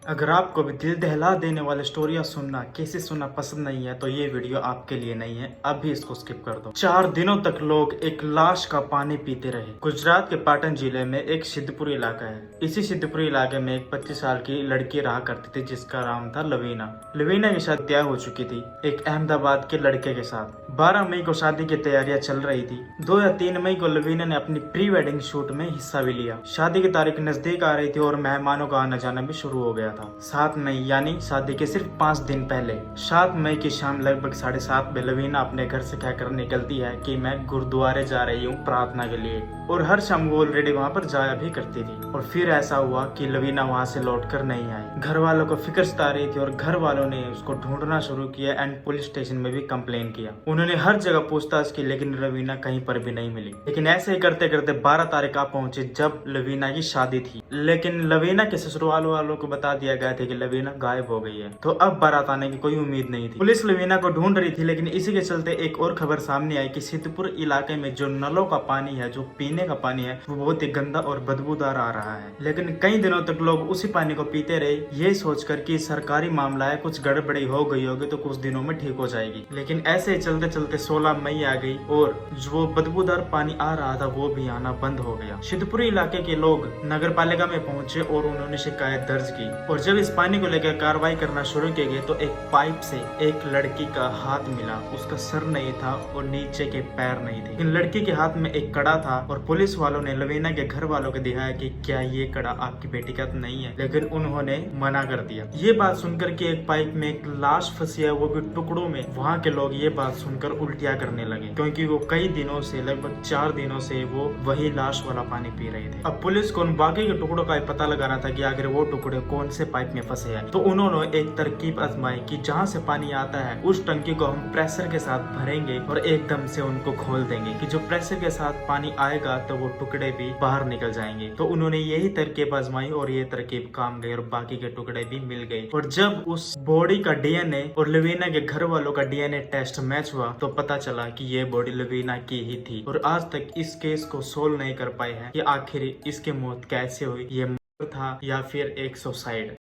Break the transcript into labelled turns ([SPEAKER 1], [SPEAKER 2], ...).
[SPEAKER 1] अगर आपको भी दिल दहला देने वाली स्टोरियां सुनना कैसे सुनना पसंद नहीं है तो ये वीडियो आपके लिए नहीं है। अभी इसको स्किप कर दो। 4 दिनों तक लोग एक लाश का पानी पीते रहे। गुजरात के पाटन जिले में एक सिद्धपुर इलाका है। इसी सिद्धपुर इलाके में एक 25 साल की लड़की रहा करती थी जिसका नाम था लवीना। लवीना की शादी तय हो चुकी थी एक अहमदाबाद के लड़के के साथ। 12 मई को शादी की तैयारियां चल रही थी। 2 या 3 मई को लवीना ने अपनी प्री वेडिंग शूट में हिस्सा भी लिया। शादी की तारीख नजदीक आ रही थी और मेहमानों का आना जाना भी शुरू हो गया था। 7 मई यानी शादी के सिर्फ 5 दिन पहले 7 मई की शाम लगभग 7:30 में लवीना अपने घर से कहकर निकलती है कि मैं गुरुद्वारे जा रही हूँ प्रार्थना के लिए। और हर शाम वो ऑलरेडी वहाँ पर जाया भी करती थी। और फिर ऐसा हुआ कि लवीना वहाँ से लौटकर नहीं आई। घर वालों को फिक्र सता रही थी और घर वालों ने उसको ढूंढना शुरू किया एंड पुलिस स्टेशन में भी कंप्लेन किया। उन्होंने हर जगह पूछताछ की लेकिन लवीना कहीं पर भी नहीं मिली। लेकिन ऐसे ही करते करते 12 तारीख आ पहुंची जब लवीना की शादी थी। लेकिन लवीना के ससुराल वालों को बता दिया गया था कि लवीना गायब हो गई है। तो अब बारात आने की कोई उम्मीद नहीं थी। पुलिस लवीना को ढूंढ रही थी लेकिन इसी के चलते एक और खबर सामने आई कि सिद्धपुर इलाके में जो नलों का पानी है, जो पीने का पानी है, वो बहुत ही गंदा और बदबूदार आ रहा है। लेकिन कई दिनों तक लोग उसी पानी को पीते रहे ये सोचकर कि सरकारी मामला है, कुछ गड़बड़ी हो गई होगी तो कुछ दिनों में ठीक हो जाएगी। लेकिन ऐसे चलते चलते 16 मई आ गई और जो बदबूदार पानी आ रहा था वो भी आना बंद हो गया। सिद्धपुर इलाके के लोग नगर पालिका में पहुंचे और उन्होंने शिकायत दर्ज की। और जब इस पानी को लेकर कार्रवाई करना शुरू किए गए तो एक पाइप से एक लड़की का हाथ मिला। उसका सर नहीं था और नीचे के पैर नहीं थे, लेकिन लड़की के हाथ में एक कड़ा था। और पुलिस वालों ने लवीना के घर वालों को दिखाया कि क्या ये कड़ा आपकी बेटी का नहीं है, लेकिन उन्होंने मना कर दिया। ये बात सुनकर कि एक पाइप में एक लाश फंसी है वो भी टुकड़ों में, वहाँ के लोग ये बात सुनकर उल्टियाँ करने लगे क्योंकि वो कई दिनों से लगभग 4 दिनों से वो वही लाश वाला पानी पी रहे थे। अब पुलिस को उन बाकी के टुकड़ों का पता लगाना था कि आखिर वो टुकड़े कौन से पाइप में फंसे हैं। तो उन्होंने एक तरकीब आजमाई कि जहाँ से पानी आता है उस टंकी को हम प्रेशर के साथ भरेंगे और एकदम से उनको खोल देंगे कि जो प्रेशर के साथ पानी आएगा तो वो टुकड़े भी बाहर निकल जाएंगे। तो उन्होंने यही तरकीब आजमाई और ये तरकीब काम गई और बाकी के टुकड़े भी मिल गए। और जब उस बॉडी का डीएनए और लवीना के घर वालों का डीएनए टेस्ट मैच हुआ तो पता चला कि ये बॉडी लवीना की ही थी। और आज तक इस केस को सोल्व नहीं कर पाए हैं कि आखिर इसकी मौत कैसे हुई, ये मर्डर था या फिर एक सुसाइड।